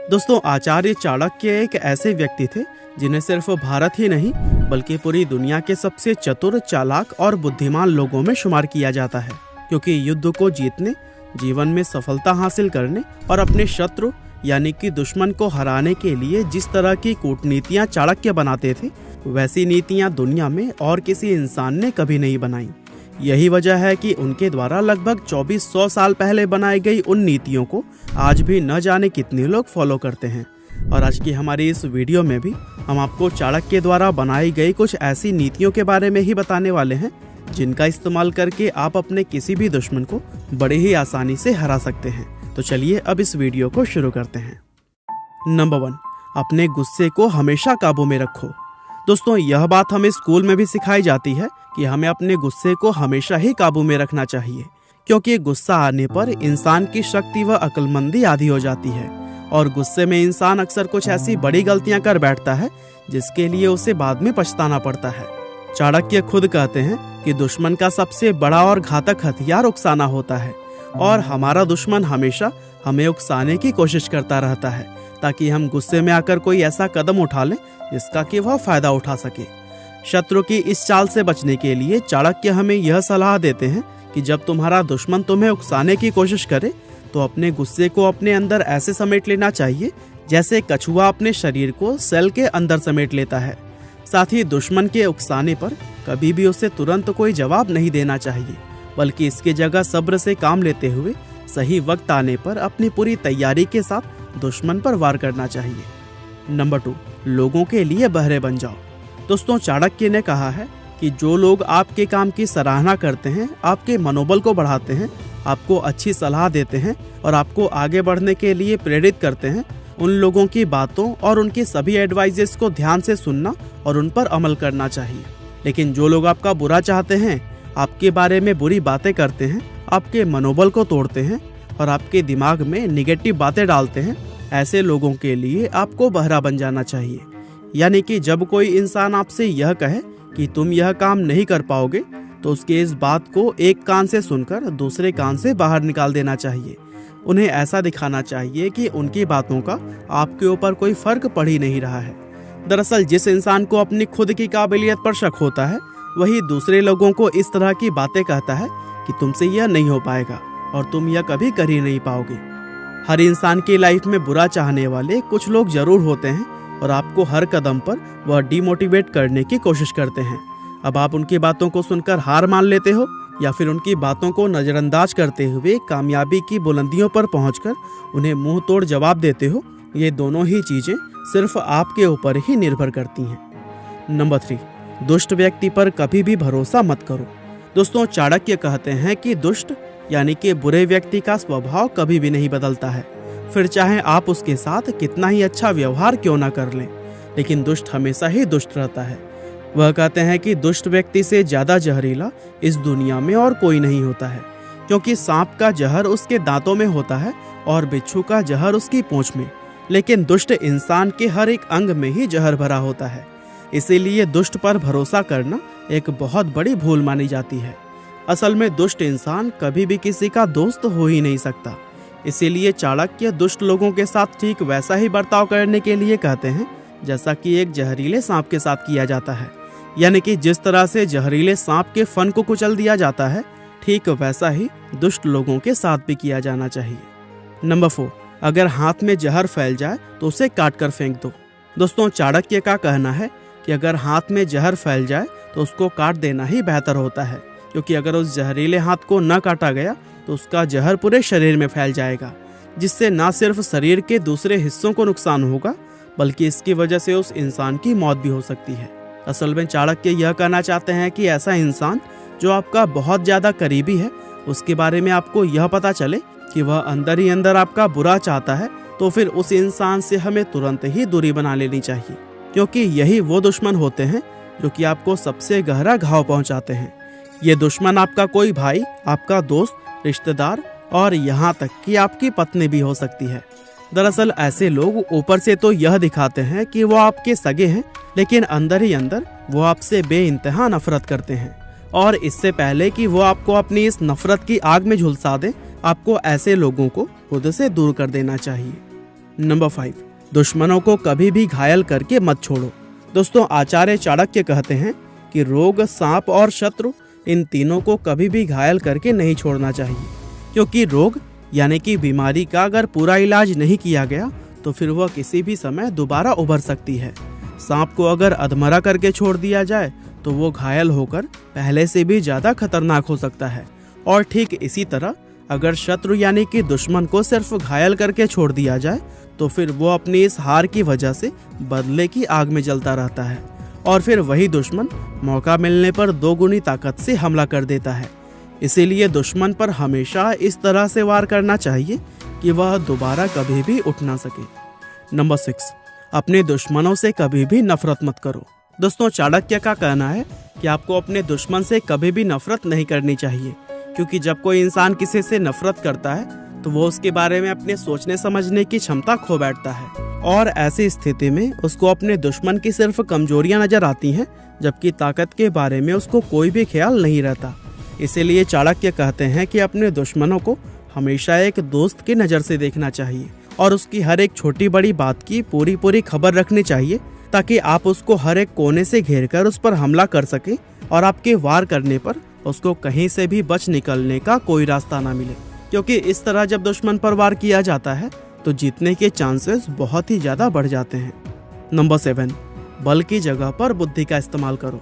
दोस्तों, आचार्य चाणक्य एक ऐसे व्यक्ति थे जिन्हें सिर्फ भारत ही नहीं बल्कि पूरी दुनिया के सबसे चतुर, चालाक और बुद्धिमान लोगों में शुमार किया जाता है। क्योंकि युद्ध को जीतने, जीवन में सफलता हासिल करने और अपने शत्रु यानी कि दुश्मन को हराने के लिए जिस तरह की कूटनीतियां चाणक्य बनाते थे, वैसी नीतियां दुनिया में और किसी इंसान ने कभी नहीं बनाई। यही वजह है कि उनके द्वारा लगभग 2400 साल पहले बनाई गई उन नीतियों को आज भी न जाने कितने लोग फॉलो करते हैं। और आज की हमारी इस वीडियो में भी हम आपको चाणक्य द्वारा बनाई गई कुछ ऐसी नीतियों के बारे में ही बताने वाले हैं जिनका इस्तेमाल करके आप अपने किसी भी दुश्मन को बड़े ही आसानी से हरा सकते हैं। तो चलिए अब इस वीडियो को शुरू करते हैं। नंबर 1, अपने गुस्से को हमेशा काबू में रखो। दोस्तों, यह बात हमें स्कूल में भी सिखाई जाती है कि हमें अपने गुस्से को हमेशा ही काबू में रखना चाहिए, क्योंकि गुस्सा आने पर इंसान की शक्ति व अक्लमंदी आधी हो जाती है और गुस्से में इंसान अक्सर कुछ ऐसी बड़ी गलतियां कर बैठता है जिसके लिए उसे बाद में पछताना पड़ता है। चाणक्य खुद कहते हैं कि दुश्मन का सबसे बड़ा और घातक हथियार उकसाना होता है और हमारा दुश्मन हमेशा हमें उकसाने की कोशिश करता रहता है ताकि हम गुस्से में आकर कोई ऐसा कदम उठा लें जिसका कि वह फायदा उठा सके। शत्रु की इस चाल से बचने के लिए चाणक्य हमें यह सलाह देते हैं कि जब तुम्हारा दुश्मन तुम्हें उकसाने की कोशिश करे तो अपने गुस्से को अपने अंदर ऐसे समेट लेना चाहिए जैसे कछुआ अपने शरीर को सेल के अंदर समेट लेता है। साथ ही दुश्मन के उकसाने पर कभी भी उसे तुरंत कोई जवाब नहीं देना चाहिए, बल्कि इसकी जगह सब्र से काम लेते हुए सही वक्त आने पर अपनी पूरी तैयारी के साथ दुश्मन पर वार करना चाहिए। नंबर 2, लोगों के लिए बहरे बन जाओ। दोस्तों, चाणक्य ने कहा है कि जो लोग आपके काम की सराहना करते हैं, आपके मनोबल को बढ़ाते हैं, आपको अच्छी सलाह देते हैं और आपको आगे बढ़ने के लिए प्रेरित करते हैं, उन लोगों की बातों और उनकी सभी एडवाइजेस को ध्यान से सुनना और उन पर अमल करना चाहिए। लेकिन जो लोग आपका बुरा चाहते हैं, आपके बारे में बुरी बातें करते हैं, आपके मनोबल को तोड़ते हैं और आपके दिमाग में निगेटिव बातें डालते हैं, ऐसे लोगों के लिए आपको बहरा बन जाना चाहिए। यानी कि जब कोई इंसान आपसे यह कहे कि तुम यह काम नहीं कर पाओगे, तो उसके इस बात को एक कान से सुनकर दूसरे कान से बाहर निकाल देना चाहिए। उन्हें ऐसा दिखाना चाहिए कि उनकी बातों का आपके ऊपर कोई फर्क पड़ ही नहीं रहा है। दरअसल जिस इंसान को अपनी खुद की काबिलियत पर शक होता है, वही दूसरे लोगों को इस तरह की बातें कहता है कि तुमसे यह नहीं हो पाएगा और तुम यह कभी कर ही नहीं पाओगे। हर इंसान की लाइफ में बुरा चाहने वाले कुछ लोग जरूर होते हैं और आपको हर कदम पर वह डिमोटिवेट करने की कोशिश करते हैं। अब आप उनकी बातों को सुनकर हार मान लेते हो या फिर उनकी बातों को नज़रअंदाज करते हुए कामयाबी की बुलंदियों पर पहुंचकर उन्हें मुंह तोड़ जवाब देते हो, ये दोनों ही चीज़ें सिर्फ आपके ऊपर ही निर्भर करती हैं। नंबर 3, दुष्ट व्यक्ति पर कभी भी भरोसा मत करो। दोस्तों, चाणक्य कहते हैं कि दुष्ट यानी कि बुरे व्यक्ति का स्वभाव कभी भी नहीं बदलता है, फिर चाहे आप उसके साथ कितना ही अच्छा व्यवहार क्यों ना कर लें, लेकिन दुष्ट हमेशा ही दुष्ट रहता है। वह कहते हैं कि दुष्ट व्यक्ति से ज्यादा जहरीला इस दुनिया में और कोई नहीं होता है, क्योंकि सांप का जहर उसके दांतों में होता है और बिच्छू का जहर उसकी पूंछ में, लेकिन दुष्ट इंसान के हर एक अंग में ही जहर भरा होता है। इसीलिए दुष्ट पर भरोसा करना एक बहुत बड़ी भूल मानी जाती है। असल में दुष्ट इंसान कभी भी किसी का दोस्त हो ही नहीं सकता। इसीलिए चाणक्य दुष्ट लोगों के साथ ठीक वैसा ही बर्ताव करने के लिए कहते हैं जैसा कि एक जहरीले सांप के साथ किया जाता है। यानी कि जिस तरह से जहरीले सांप के फन को कुचल दिया जाता है, ठीक वैसा ही दुष्ट लोगों के साथ भी किया जाना चाहिए। नंबर 4, अगर हाथ में जहर फैल जाए तो उसे काट कर फेंक दो। दोस्तों, चाणक्य का कहना है कि अगर हाथ में जहर फैल जाए तो उसको काट देना ही बेहतर होता है, क्योंकि अगर उस जहरीले हाथ को न काटा गया तो उसका जहर पूरे शरीर में फैल जाएगा, जिससे न सिर्फ शरीर के दूसरे हिस्सों को नुकसान होगा बल्कि इसकी वजह से उस इंसान की मौत भी हो सकती है। असल में चाणक्य यह कहना चाहते हैं कि ऐसा इंसान जो आपका बहुत ज़्यादा करीबी है, उसके बारे में आपको यह पता चले कि वह अंदर ही अंदर आपका बुरा चाहता है, तो फिर उस इंसान से हमें तुरंत ही दूरी बना लेनी चाहिए, क्योंकि यही वो दुश्मन होते हैं जो कि आपको सबसे गहरा घाव पहुंचाते हैं। ये दुश्मन आपका कोई भाई, आपका दोस्त, रिश्तेदार और यहाँ तक कि आपकी पत्नी भी हो सकती है। दरअसल ऐसे लोग ऊपर से तो यह दिखाते हैं कि वो आपके सगे हैं, लेकिन अंदर ही अंदर वो आपसे बेइंतहा नफरत करते हैं। और इससे पहले कि वो आपको अपनी इस नफरत की आग में झुलसा दें, आपको ऐसे लोगों को खुद से दूर कर देना चाहिए। नंबर 5, दुश्मनों को कभी भी घायल करके मत छोड़ो। दोस्तों, आचार्य चाणक्य कहते हैं कि रोग, सांप और शत्रु, इन तीनों को कभी भी घायल करके नहीं छोड़ना चाहिए, क्योंकि रोग यानी कि बीमारी का अगर पूरा इलाज नहीं किया गया तो फिर वह किसी भी समय दोबारा उभर सकती है। सांप को अगर अधमरा करके छोड़ दिया जाए तो वो घायल होकर पहले से भी ज़्यादा खतरनाक हो सकता है। और ठीक इसी तरह अगर शत्रु यानी कि दुश्मन को सिर्फ घायल करके छोड़ दिया जाए तो फिर वो अपनी इस हार की वजह से बदले की आग में जलता रहता है और फिर वही दुश्मन मौका मिलने पर 2 गुनी ताकत से हमला कर देता है। इसीलिए दुश्मन पर हमेशा इस तरह से वार करना चाहिए कि वह दोबारा कभी भी उठ ना सके। नंबर 6, अपने दुश्मनों से कभी भी नफरत मत करो। दोस्तों, चाणक्य का कहना है कि आपको अपने दुश्मन से कभी भी नफरत नहीं करनी चाहिए, क्योंकि जब कोई इंसान किसी से नफरत करता है तो वो उसके बारे में अपने सोचने समझने की क्षमता खो बैठता है और ऐसी स्थिति में उसको अपने दुश्मन की सिर्फ कमजोरियां नजर आती हैं, जबकि ताकत के बारे में उसको कोई भी ख्याल नहीं रहता। इसीलिए चाणक्य कहते हैं कि अपने दुश्मनों को हमेशा एक दोस्त की नज़र से देखना चाहिए और उसकी हर एक छोटी बड़ी बात की पूरी खबर रखनी चाहिए, ताकि आप उसको हर एक कोने से घेरकर उस पर हमला कर सकें और आपके वार करने पर उसको कहीं से भी बच निकलने का कोई रास्ता ना मिले। क्योंकि इस तरह जब दुश्मन पर वार किया जाता है तो जीतने के चांसेस बहुत ही ज़्यादा बढ़ जाते हैं। नंबर 7, बल की जगह पर बुद्धि का इस्तेमाल करो।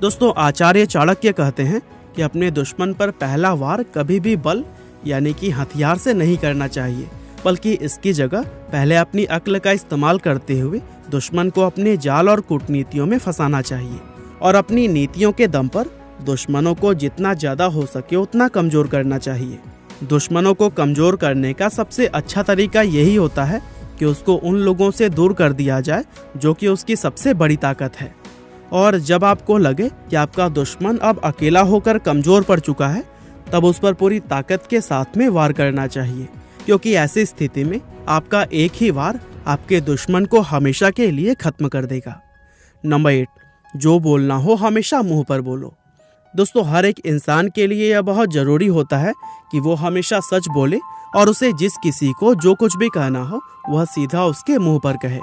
दोस्तों, आचार्य चाणक्य कहते हैं कि अपने दुश्मन पर पहला वार कभी भी बल यानी कि हथियार से नहीं करना चाहिए, बल्कि इसकी जगह पहले अपनी अक्ल का इस्तेमाल करते हुए दुश्मन को अपने जाल और कूटनीतियों में फंसाना चाहिए और अपनी नीतियों के दम पर दुश्मनों को जितना ज़्यादा हो सके उतना कमज़ोर करना चाहिए। दुश्मनों को कमज़ोर करने का सबसे अच्छा तरीका यही होता है कि उसको उन लोगों से दूर कर दिया जाए जो कि उसकी सबसे बड़ी ताकत है। और जब आपको लगे कि आपका दुश्मन अब अकेला होकर कमज़ोर पड़ चुका है, तब उस पर पूरी ताकत के साथ में वार करना चाहिए, क्योंकि ऐसी स्थिति में आपका एक ही वार आपके दुश्मन को हमेशा के लिए खत्म कर देगा। नंबर 8, जो बोलना हो हमेशा मुंह पर बोलो। दोस्तों, हर एक इंसान के लिए यह बहुत ज़रूरी होता है कि वो हमेशा सच बोले और उसे जिस किसी को जो कुछ भी कहना हो वह सीधा उसके मुंह पर कहे।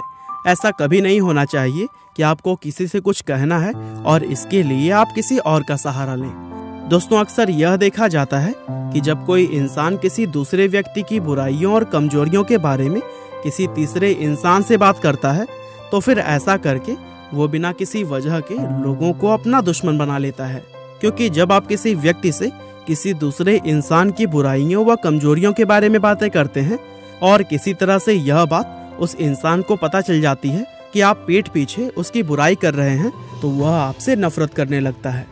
ऐसा कभी नहीं होना चाहिए कि आपको किसी से कुछ कहना है और इसके लिए आप किसी और का सहारा लें। दोस्तों, अक्सर यह देखा जाता है कि जब कोई इंसान किसी दूसरे व्यक्ति की बुराइयों और कमजोरियों के बारे में किसी तीसरे इंसान से बात करता है तो फिर ऐसा करके वो बिना किसी वजह के लोगों को अपना दुश्मन बना लेता है। क्योंकि जब आप किसी व्यक्ति से किसी दूसरे इंसान की बुराइयों व कमजोरियों के बारे में बातें करते हैं और किसी तरह से यह बात उस इंसान को पता चल जाती है कि आप पीठ पीछे उसकी बुराई कर रहे हैं, तो वह आपसे नफरत करने लगता है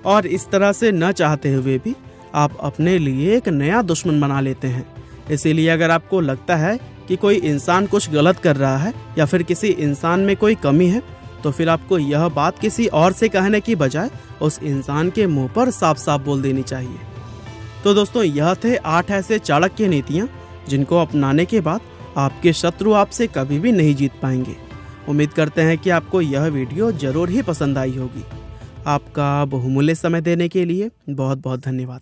और इस तरह से न चाहते हुए भी आप अपने लिए एक नया दुश्मन बना लेते हैं। इसीलिए अगर आपको लगता है कि कोई इंसान कुछ गलत कर रहा है या फिर किसी इंसान में कोई कमी है, तो फिर आपको यह बात किसी और से कहने की बजाय उस इंसान के मुंह पर साफ साफ बोल देनी चाहिए। तो दोस्तों, यह थे 8 ऐसे चाणक्य नीतियाँ जिनको अपनाने के बाद आपके शत्रु आपसे कभी भी नहीं जीत पाएंगे। उम्मीद करते हैं कि आपको यह वीडियो जरूर ही पसंद आई होगी। आपका बहुमूल्य समय देने के लिए बहुत बहुत धन्यवाद।